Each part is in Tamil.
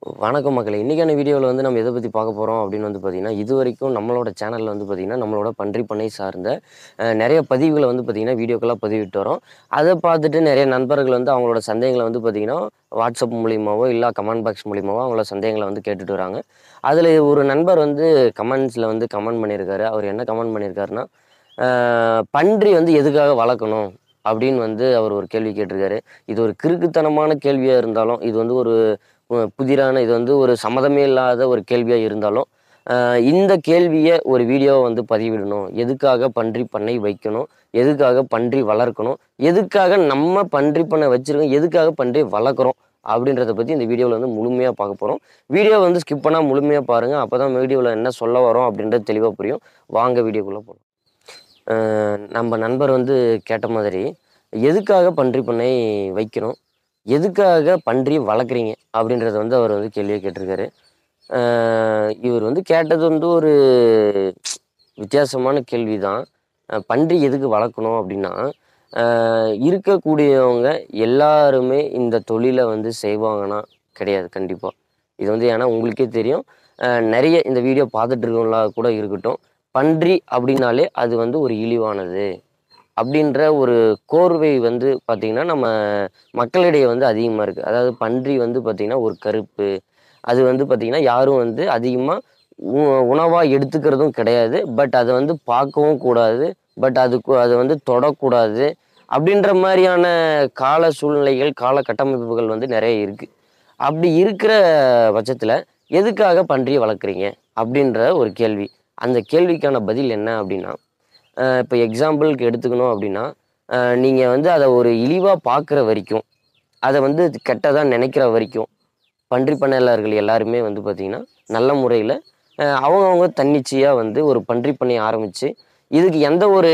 வணக்கம் மக்களே. இன்னைக்கான வீடியோவில் வந்து நம்ம எதை பற்றி பார்க்க போகிறோம் அப்படின்னு வந்து பார்த்தீங்கன்னா, இதுவரைக்கும் நம்மளோட சேனலில் வந்து பார்த்தீங்கன்னா, நம்மளோட பன்றி பண்ணை சார்ந்த நிறைய பதிவுகளை வந்து பார்த்தீங்கன்னா, வீடியோக்களாக பதிவிட்டு வரோம். அதை பார்த்துட்டு நிறைய நண்பர்கள் வந்து அவங்களோட சந்தேகங்களை வந்து பார்த்தீங்கன்னா, வாட்ஸ்அப் மூலியமாவோ இல்லை கமெண்ட் பாக்ஸ் மூலியமாவோ அவங்களோட சந்தேகங்களை வந்து கேட்டுட்டு வராங்க. அதில் ஒரு நண்பர் வந்து கமெண்ட்ஸில் வந்து கமெண்ட் பண்ணியிருக்காரு. அவர் என்ன கமெண்ட் பண்ணியிருக்காருன்னா, பன்றி வந்து எதுக்காக வளர்க்கணும் அப்படின்னு வந்து அவர் ஒரு கேள்வி கேட்டிருக்காரு. இது ஒரு கிறுக்குத்தனமான கேள்வியாக இருந்தாலும், இது வந்து ஒரு புதிரான இது வந்து ஒரு சம்மதமே இல்லாத ஒரு கேள்வியா இருந்தாலும், இந்த கேள்விய ஒரு வீடியோவா வந்து பதிவிடணும். எதுக்காக பன்றி பண்ணை வைக்கணும்? எதுக்காக பன்றி வளர்க்கணும்? எதுக்காக நம்ம பன்றி பண்ணை வச்சிருக்கோம்? எதுக்காக பன்றி வளர்க்குறோம்? அப்படின்றத பத்தி இந்த வீடியோல வந்து முழுமையா பார்க்க போறோம். வீடியோ வந்து ஸ்கிப் பண்ணாம முழுமையா பாருங்க. அப்பதான் வீடியோல என்ன சொல்ல வரோம் அப்படின்றது தெளிவா புரியும். வாங்க வீடியோக்குள்ள போலாம். நம்ம நண்பர் வந்து கேட்ட மாதிரி, எதுக்காக பன்றி பண்ணை வைக்கிறோம்? எதுக்காக பன்றி வளர்க்குறீங்க? அப்படின்றத வந்து அவர் வந்து கேள்வியா கேட்டிருக்காரு. இவர் வந்து கேட்டது வந்து ஒரு வித்தியாசமான கேள்விதான். பன்றி எதுக்கு வளர்க்கணும் அப்படின்னா, இருக்கக்கூடியவங்க எல்லாருமே இந்த தொழிலை வந்து செய்வாங்கன்னா கிடையாது கண்டிப்பா. இது வந்து ஏன்னா உங்களுக்கே தெரியும். நிறைய இந்த வீடியோ பார்த்துட்டு இருக்கவங்களா கூட இருக்கட்டும். பன்றி அப்படின்னாலே அது வந்து ஒரு இழிவானது. அப்படின்ற ஒரு கோர்வை வந்து பார்த்தீங்கன்னா, நம்ம மக்களிடையே வந்து அதிகமா இருக்கு. அதாவது பன்றி வந்து பார்த்தீங்கன்னா, ஒரு கருப்பு. அது வந்து பார்த்தீங்கன்னா, யாரும் வந்து அதிகமா உ உணவா எடுத்துக்கிறதும் கிடையாது. பட் அத வந்து பார்க்கவும் கூடாது. பட் அத வந்து தொடக்கூடாது. அப்படின்ற மாரியான கால சூழ்நிலைகள், கால கட்டமைப்புகள் வந்து நெறைய இருக்கு. அப்படி இருக்கிற பட்சத்தில, எதுக்காக பன்றிய வளர்க்குறீங்க? அப்படின்ற ஒரு கேள்வி. அந்த கேள்விக்கான பதில் என்ன அப்படின்னா, இப்போ எக்ஸாம்பிளுக்கு எடுத்துக்கணும் அப்படின்னா, நீங்க வந்து அத ஒரு இழிவா பார்க்குற வரைக்கும், அத வந்து கெட்டதா நினைக்கிற வரைக்கும், பன்றி பண்ணையாளர்கள் எல்லாருமே வந்து பார்த்தீங்கன்னா, நல்ல முறையில அவங்கவங்க தன்னிச்சையா வந்து ஒரு பன்றி பண்ணைய ஆரம்பிச்சு, இதுக்கு எந்த ஒரு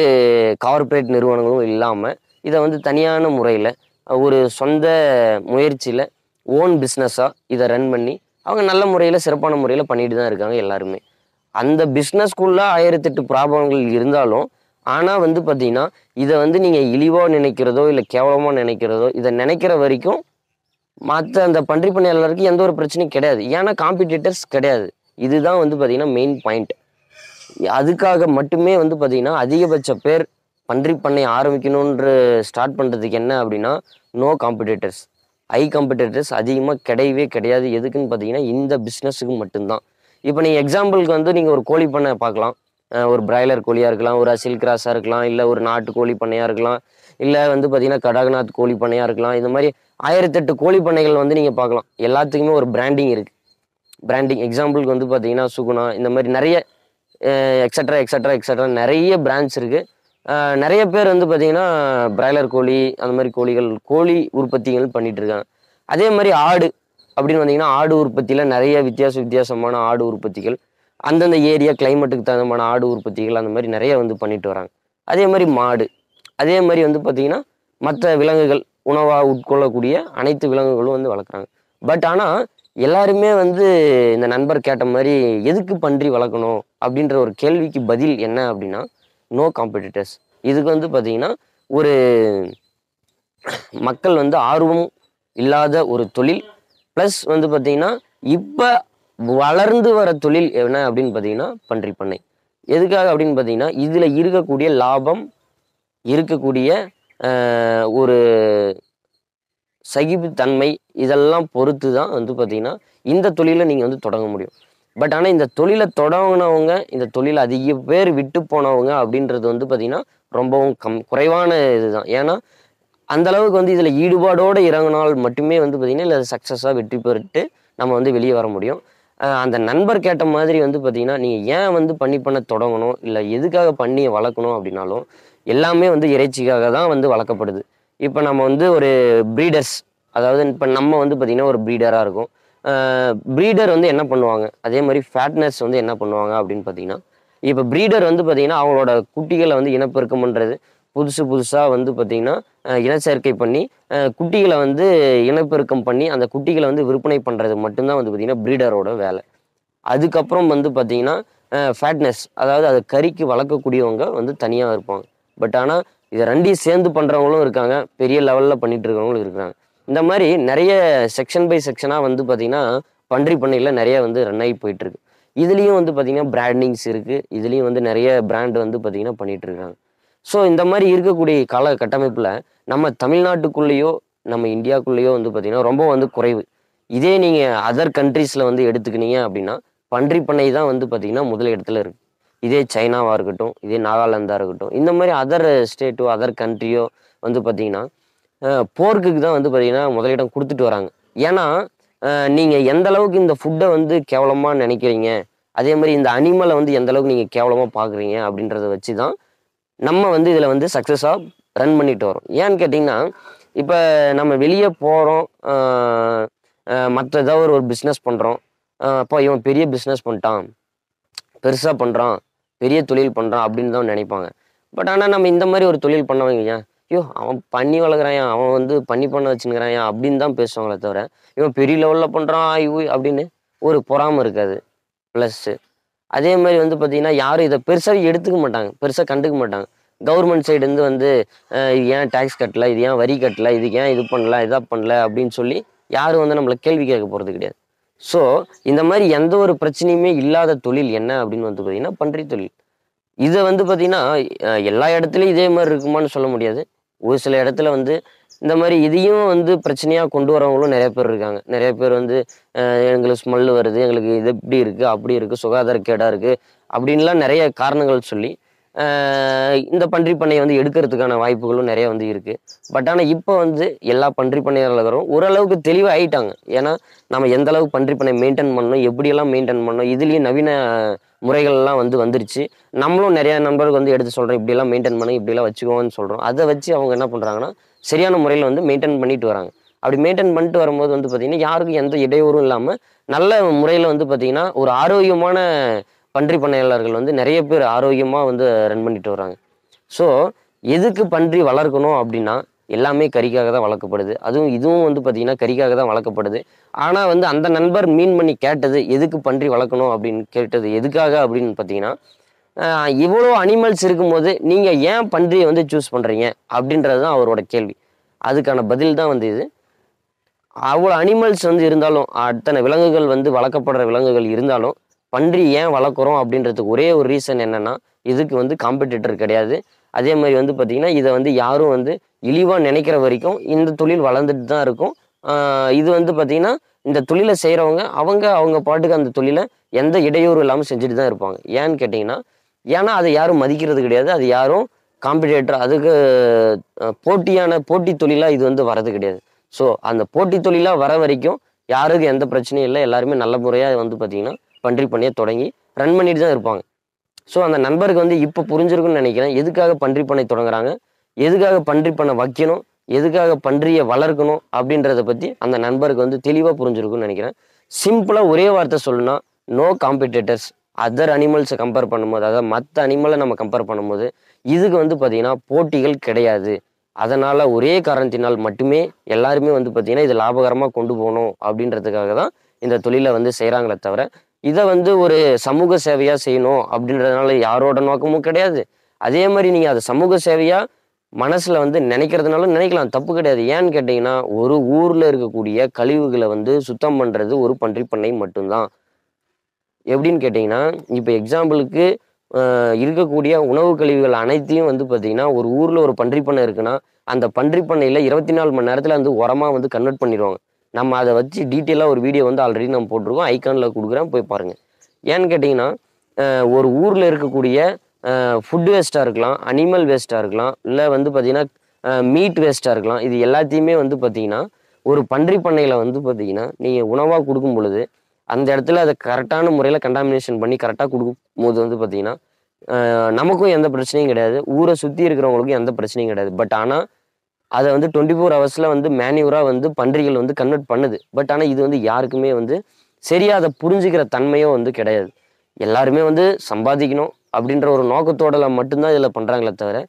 கார்ப்பரேட் நிறுவனங்களும் இல்லாம, இத வந்து தனியான முறையில, ஒரு சொந்த முயற்சியில, ஓன் பிசினஸா இத ரன் பண்ணி, அவங்க நல்ல முறையில, சிறப்பான முறையில பண்ணிட்டு தான் இருக்காங்க எல்லாருமே. அந்த பிசினஸ்க்குள்ள 1008 ப்ராப்ளங்கள் இருந்தாலும், ஆனா வந்து பார்த்தீங்கன்னா, இத வந்து நீங்க இழிவா நினைக்கிறதோ, இல்ல கேவலமா நினைக்கிறதோ, இத நினைக்கிற வரைக்கும் மத்த அந்த பன்றி பண்ணையாளருக்கு எந்த ஒரு பிரச்சனையும் கிடையாது. ஏன்னா காம்படிட்டர்ஸ் கிடையாது. இதுதான் வந்து பார்த்தீங்கன்னா மெயின் பாயிண்ட். அதுக்காக மட்டுமே வந்து பார்த்தீங்கன்னா, அதிகபட்ச பேர் பன்றி பண்ணை ஆரம்பிக்கணுன்ற ஸ்டார்ட் பண்றதுக்கு என்ன அப்படின்னா, நோ காம்படிட்டர்ஸ். காம்படிட்டர்ஸ் அதிகமா கிடையவே கிடையாது. எதுக்குன்னு பார்த்தீங்கன்னா, இந்த பிசினஸுக்கு மட்டும் தான். இப்ப நீங்க எக்ஸாம்பிளுக்கு வந்து நீங்க ஒரு கோழி பண்ணை பார்க்கலாம். ஒரு பிராய்லர் கோழியா இருக்கலாம், ஒரு அசில் கிராஸா இருக்கலாம், இல்ல ஒரு நாட்டு கோழி பண்ணையா இருக்கலாம், இல்ல வந்து பார்த்தீங்கன்னா, கடக்நாத் கோழி பண்ணையா இருக்கலாம். இந்த மாரி 1008 கோழி பண்ணைகள் வந்து நீங்க பார்க்கலாம். எல்லாத்துக்குமே ஒரு பிராண்டிங் இருக்கு. பிராண்டிங் எக்ஸாம்பிளுக்கு வந்து பார்த்தீங்கன்னா, சுகுணா இந்த மாரி நெறைய எக்ஸெட்ரா, எக்ஸெட்ரா, எக்ஸெட்ரா நெறைய பிராண்ட்ஸ் இருக்கு. நெறைய பேர் வந்து பார்த்தீங்கன்னா, பிராய்லர் கோழி அந்த மாரி கோழி உற்பத்திகள் பண்ணிட்டு இருக்காங்க. அதே மாரி ஆடு அப்படின்னு வந்தீங்கன்னா, ஆடு உற்பத்தியில நெறைய வித்தியாசமான ஆடு உற்பத்திகள், அந்தந்த ஏரியா கிளைமேட்டுக்கு தகுந்தமான ஆடு உற்பத்திகள் அந்த மாரி நெறைய வந்து பண்ணிட்டு வராங்க. அதே மாரி மாடு. அதே மாரி வந்து பார்த்தீங்கன்னா, மற்ற விலங்குகள் உணவா உட்கொள்ளக்கூடிய அனைத்து விலங்குகளும் வந்து வளர்க்குறாங்க. பட் ஆனா, எல்லாருமே வந்து இந்த நண்பர் கேட்ட மாரி எதுக்கு பன்றி வளர்க்கணும்? அப்படின்ற ஒரு கேள்விக்கு பதில் என்ன அப்படின்னா, நோ காம்படிட்டர்ஸ். இதுக்கு வந்து பார்த்தீங்கன்னா, ஒரு மக்கள் வந்து ஆர்வம் இல்லாத ஒரு தொழில். பிளஸ் வந்து பார்த்தீங்கன்னா, இப்ப வளர்ந்து வர தொழில் என்ன அப்படின்னு பார்த்தீங்கன்னா, பன்றி பண்ணை. எதுக்காக அப்படின்னு பார்த்தீங்கன்னா, இதுல இருக்கக்கூடிய லாபம், இருக்கக்கூடிய அ ஒரு சகிப்புத்தன்மை இதெல்லாம் பொறுத்து தான் வந்து பார்த்தீங்கன்னா, இந்த தொழில நீங்க வந்து தொடங்க முடியும். பட் ஆனா இந்த தொழில தொடங்குனவங்க, இந்த தொழில அதிக பேர் விட்டு போனவங்க அப்படின்றது வந்து பார்த்தீங்கன்னா, ரொம்பவும் குறைவான இதுதான். ஏன்னா, அந்த அளவுக்கு வந்து இதுல ஈடுபாடோட இறங்குனால் மட்டுமே வந்து பார்த்தீங்கன்னா, இதுல சக்சஸா வெற்றி பெற்று நம்ம வந்து வெளிய வர முடியும். அந்த நண்பர் கேட்ட மாதிரி வந்து பார்த்தீங்கன்னா, நீங்க ஏன் வந்து பண்ண தொடங்கணும்? இல்ல எதுக்காக பன்னிய வளர்க்கணும் அப்படின்னாலும், எல்லாமே வந்து இறைச்சிக்காக தான் வந்து வளர்க்கப்படுது. இப்ப நம்ம வந்து ஒரு ப்ரீடர்ஸ் அதாவது இப்ப நம்ம வந்து பார்த்தீங்கன்னா, ஒரு ப்ரீடரா இருக்கோம். அ ப்ரீடர் வந்து என்ன பண்ணுவாங்க? அதே மாரி ஃபேட்னர்ஸ் வந்து என்ன பண்ணுவாங்க அப்படின்னு பார்த்தீங்கன்னா, இப்ப ப்ரீடர் வந்து பார்த்தீங்கன்னா, அவங்களோட குட்டிகள வந்து இனப்பெருக்கம் பண்றது, புதுசா வந்து பார்த்தீங்கன்னா, இனச்சேர்க்கை பண்ணி, குட்டிகள வந்து இனப்பெருக்கம் பண்ணி, அந்த குட்டிகள வந்து விற்பனை பண்றது மட்டும் தான் வந்து பார்த்தீங்கன்னா, ப்ரீடரோட வேலை. அதுக்கப்புறம் வந்து பார்த்தீங்கன்னா, ஃபேட்னஸ் அதாவது அத கறிக்கு வளர்க்கக்கூடியவங்க வந்து தனியா இருப்பாங்க. பட் ஆனா, இத 2யும் சேர்ந்து பண்றவங்களும் இருக்காங்க. பெரிய லெவல்ல பண்ணிட்டு இருக்கிறவங்களும் இருக்காங்க. இந்த மாரி நெறைய செக்ஷன் பை செக்ஷனா வந்து பார்த்தீங்கன்னா, பன்றி பண்ணையில் நிறைய வந்து ரன் ஆகி போயிட்டுருக்கு. இதுலேயும் வந்து பார்த்திங்கன்னா பிராண்டிங்ஸ் இருக்குது. இதுலேயும் வந்து நிறைய பிராண்ட் வந்து பார்த்திங்கன்னா பண்ணிகிட்ருக்காங்க. ஸோ இந்த மாதிரி இருக்கக்கூடிய கால கட்டமைப்பில் நம்ம தமிழ்நாட்டுக்குள்ளேயோ நம்ம இந்தியாவுக்குள்ளேயோ வந்து பார்த்திங்கன்னா ரொம்ப வந்து குறைவு. இதே நீங்கள் அதர் கண்ட்ரீஸில் வந்து எடுத்துக்கினீங்க அப்படின்னா பன்றி பண்ணை தான் வந்து பார்த்திங்கன்னா முதல் இடத்துல இருக்குது. இதே சைனாவாக இருக்கட்டும், இதே நாகாலாந்தாக இருக்கட்டும், இந்த மாதிரி அதர் ஸ்டேட்டோ அதர் கண்ட்ரியோ வந்து பார்த்திங்கன்னா போர்க்குக்கு தான் வந்து பார்த்திங்கன்னா முதலிடம் கொடுத்துட்டு வராங்க. ஏன்னா நீங்கள் எந்த அளவுக்கு இந்த ஃபுட்டை வந்து கேவலமாக நினைக்கிறீங்க, அதே மாதிரி இந்த அனிமலை வந்து எந்த அளவுக்கு நீங்கள் கேவலமாக பார்க்குறீங்க அப்படின்றத வச்சு தான் நம்ம வந்து இதில் வந்து சக்ஸஸாக ரன் பண்ணிட்டு வரோம். ஏன்னு கேட்டிங்கன்னா, இப்போ நம்ம வெளியே போகிறோம், மற்ற ஏதாவது ஒரு பிஸ்னஸ் பண்ணுறோம். அப்போ இவன் பெரிய பிஸ்னஸ் பண்ணிட்டான், பெருசாக பண்ணுறான், பெரிய தொழில் பண்ணுறான் அப்படின்னு தான் நினைப்பாங்க. பட் ஆனால் நம்ம இந்த மாதிரி ஒரு தொழில் பண்ணவங்க ஏன், ஐயோ அவன் பண்ணி வளர்க்குறான், அவன் வந்து பண்ணி பண்ண வச்சுக்கிறான் அப்படின்னு தான் பேசுவாங்களே தவிர, இவன் பெரிய லெவலில் பண்ணுறான் ஐயோ அப்படின்னு ஒரு பொறாமை இருக்காது. ப்ளஸ்ஸு அதே மாதிரி வந்து பார்த்திங்கன்னா யாரும் இதை பெருசாக எடுத்துக்க மாட்டாங்க, பெருசாக கண்டுக்க மாட்டாங்க. கவர்மெண்ட் சைடுலேருந்து வந்து இது ஏன் டேக்ஸ் கட்டல, இது ஏன் வரி கட்டல, இதுக்கு ஏன் இது பண்ணல இதாக பண்ணல அப்படின்னு சொல்லி யாரும் வந்து நம்மளை கேள்வி கேட்க போகிறது கிடையாது. ஸோ இந்த மாதிரி எந்த ஒரு பிரச்சனையுமே இல்லாத தொழில் என்ன அப்படின்னு வந்து பார்த்திங்கன்னா பன்றி தொழில். இதை வந்து பார்த்திங்கன்னா எல்லா இடத்துலையும் இதே மாதிரி இருக்குமான்னு சொல்ல முடியாது. ஒரு சில இடத்துல வந்து இந்த மாதிரி இதையும் வந்து பிரச்சனையாக கொண்டு வரவங்களும் நிறைய பேர் இருக்காங்க. நிறைய பேர் வந்து எங்களுக்கு ஸ்மெல் வருது, எங்களுக்கு இது இப்படி இருக்குது அப்படி இருக்குது, சுகாதாரக்கேடாக இருக்குது அப்படின்லாம் நிறைய காரணங்கள் சொல்லி இந்த பன்றி பண்ணையை வந்து எடுக்கிறதுக்கான வாய்ப்புகளும் நிறைய வந்து இருக்குது. பட் ஆனால் இப்போ வந்து எல்லா பன்றி பண்ணையாளர்களும் ஓரளவுக்கு தெளிவாக ஆயிட்டாங்க. ஏன்னா நம்ம எந்த அளவுக்கு பன்றி பண்ணை மெயின்டைன் பண்ணணும், எப்படியெல்லாம் மெயின்டைன் பண்ணணும், இதுலேயும் நவீன முறைகள்லாம் வந்து வந்துருச்சு. நம்மளும் நிறைய நண்பர்களுக்கு வந்து எடுத்து சொல்கிறோம், இப்படியெல்லாம் மெயின்டைன் பண்ணி இப்படியெல்லாம் வச்சுக்கோன்னு சொல்கிறோம். அதை வச்சு அவங்க என்ன பண்ணுறாங்கன்னா சரியான முறையில் வந்து மெயின்டைன் பண்ணிட்டு வராங்க. அப்படி மெயின்டைன் பண்ணிட்டு வரும்போது வந்து பார்த்திங்கன்னா யாருக்கும் எந்த இடையூறும் இல்லாமல் நல்ல முறையில் வந்து பார்த்திங்கன்னா ஒரு ஆரோக்கியமான பன்றி பண்ணையாளர்கள் வந்து நிறைய பேர் ஆரோக்கியமாக வந்து ரன் பண்ணிட்டு வராங்க. ஸோ எதுக்கு பன்றி வளர்க்கணும் அப்படின்னா எல்லாமே கறிக்காக தான் வளர்க்கப்படுது. அதுவும் இதுவும் வந்து பார்த்திங்கன்னா கறிக்காக தான் வளர்க்கப்படுது. ஆனால் வந்து அந்த நண்பர் மீன் பண்ணி கேட்டது எதுக்கு பன்றி வளர்க்கணும் அப்படின்னு கேட்டது எதுக்காக அப்படின்னு பார்த்தீங்கன்னா, இவ்வளோ அனிமல்ஸ் இருக்கும்போது நீங்கள் ஏன் பன்றியை வந்து சூஸ் பண்ணுறீங்க அப்படின்றது தான் அவரோட கேள்வி. அதுக்கான பதில் தான் வந்து இது. அவ்வளோ அனிமல்ஸ் வந்து இருந்தாலும், அத்தனை விலங்குகள் வந்து வளர்க்கப்படுற விலங்குகள் இருந்தாலும் பன்றி ஏன் வளர்க்குறோம் அப்படின்றதுக்கு ஒரே ஒரு ரீசன் என்னென்னா, இதுக்கு வந்து காம்படிட்டர் கிடையாது. அதே மாதிரி வந்து பார்த்திங்கன்னா இதை வந்து யாரும் வந்து இழிவாக நினைக்கிற வரைக்கும் இந்த தொழில் வளர்ந்துட்டு தான் இருக்கும். இது வந்து பார்த்திங்கன்னா இந்த தொழிலை செய்கிறவங்க அவங்க பாட்டுக்கு அந்த தொழிலை எந்த இடையூறும் இல்லாமல் செஞ்சுட்டு தான் இருப்பாங்க. ஏன்னு கேட்டிங்கன்னா, ஏன்னா அதை யாரும் மதிக்கிறது கிடையாது. அது யாரும் காம்படிட்டர் அதுக்கு போட்டி தொழிலாக இது வந்து வரது கிடையாது. ஸோ அந்த போட்டி தொழிலாக வர வரைக்கும் யாருக்கும் எந்த பிரச்சனையும் இல்லை. எல்லாருமே நல்ல முறையாக வந்து பார்த்திங்கன்னா பன்றி பண்ணையை தொடங்கி ரன் பண்ணிட்டு தான் இருப்பாங்க. ஸோ அந்த நண்பருக்கு வந்து இப்போ புரிஞ்சிருக்குன்னு நினைக்கிறேன். எதுக்காக பன்றி பண்ணை தொடங்குறாங்க, எதுக்காக பன்றி பண்ணை வைக்கணும், எதுக்காக பன்றியை வளர்க்கணும் அப்படின்றத பற்றி அந்த நண்பருக்கு வந்து தெளிவாக புரிஞ்சிருக்குன்னு நினைக்கிறேன். சிம்பிளாக ஒரே வார்த்தை சொல்லணும்னா, நோ காம்படிட்டர்ஸ். அதர் அனிமல்ஸை கம்பேர் பண்ணும்போது, அதாவது மற்ற அனிமலை நம்ம கம்பேர் பண்ணும்போது இதுக்கு வந்து பார்த்திங்கன்னா போட்டிகள் கிடையாது. அதனால் ஒரே காரணத்தினால் மட்டுமே எல்லாருமே வந்து பார்த்திங்கன்னா இது லாபகரமாக கொண்டு போகணும் அப்படின்றதுக்காக தான் இந்த தொழிலை வந்து செய்கிறாங்களே தவிர, இதை வந்து ஒரு சமூக சேவையாக செய்யணும் அப்படின்றதுனால யாரோட நோக்கமும் கிடையாது. அதே மாதிரி நீங்கள் அதை சமூக சேவையாக மனசில் வந்து நினைக்கிறதுனால நினைக்கலாம், தப்பு கிடையாது. ஏன்னு கேட்டிங்கன்னா, ஒரு ஊரில் இருக்கக்கூடிய கழிவுகளை வந்து சுத்தம் பண்ணுறது ஒரு பன்றி பண்ணை மட்டும்தான். எப்படின்னு கேட்டிங்கன்னா, இப்போ எக்ஸாம்பிளுக்கு இருக்கக்கூடிய உணவு கழிவுகள் அனைத்தையும் வந்து பார்த்திங்கன்னா ஒரு ஊரில் ஒரு பன்றி பண்ணை இருக்குன்னா, அந்த பன்றி பண்ணையில் 24 மணி நேரத்தில் வந்து உரமாக வந்து கன்வெர்ட் பண்ணிடுவாங்க. நம்ம அதை வச்சு டீட்டெயிலாக ஒரு வீடியோ வந்து ஆல்ரெடி நம்ம போட்டிருக்கோம், ஐக்கானில் கொடுக்குறேன், போய் பாருங்கள். ஏன்னு கேட்டிங்கன்னா, ஒரு ஊரில் இருக்கக்கூடிய ஃபுட் வேஸ்ட்டாக இருக்கலாம், அனிமல் வேஸ்ட்டாக இருக்கலாம், இல்லை வந்து பார்த்திங்கன்னா மீட் வேஸ்ட்டாக இருக்கலாம். இது எல்லாத்தையுமே வந்து பார்த்திங்கன்னா ஒரு பன்றி பண்ணையில் வந்து பார்த்திங்கன்னா நீங்கள் உணவாக கொடுக்கும் பொழுது அந்த இடத்துல அதை கரெக்டான முறையில் கண்டாமினேஷன் பண்ணி கரெக்டாக கொடுக்கும்போது வந்து பார்த்திங்கன்னா நமக்கும் எந்த பிரச்சனையும் கிடையாது, ஊரை சுற்றி இருக்கிறவங்களுக்கும் எந்த பிரச்சனையும் கிடையாது. பட் ஆனால் அதை வந்து 24 ஹவர்ஸில் வந்து மேன்யூராக வந்து பன்றிகள் வந்து கன்வெர்ட் பண்ணுது. பட் ஆனால் இது வந்து யாருக்குமே வந்து சரியாக அதை புரிஞ்சுக்கிற தன்மையும் வந்து கிடையாது. எல்லாருமே வந்து சம்பாதிக்கணும் அப்படின்ற ஒரு நோக்கத்தோட மட்டும்தான் இதில் பண்ணுறாங்களே தவிர,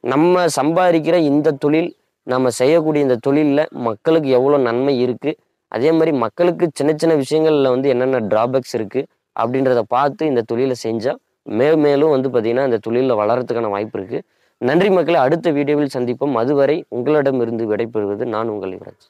நம்ம சம்பாதிக்கிற இந்த தொழில், நம்ம செய்யக்கூடிய இந்த தொழிலில் மக்களுக்கு எவ்வளோ நன்மை இருக்குது, அதே மாதிரி மக்களுக்கு சின்ன சின்ன விஷயங்களில் வந்து என்னென்ன ட்ராபேக்ஸ் இருக்குது அப்படின்றத பார்த்து இந்த தொழிலை செஞ்சால் மேலும் வந்து பார்த்திங்கன்னா இந்த தொழிலில் வளர்கிறதுக்கான வாய்ப்பு இருக்குது. நன்றி மக்களை, அடுத்த வீடியோவில் சந்திப்போம். அதுவரை உங்களிடமிருந்து விடைபெறுவது நான் உங்கள் யுவராஜ்.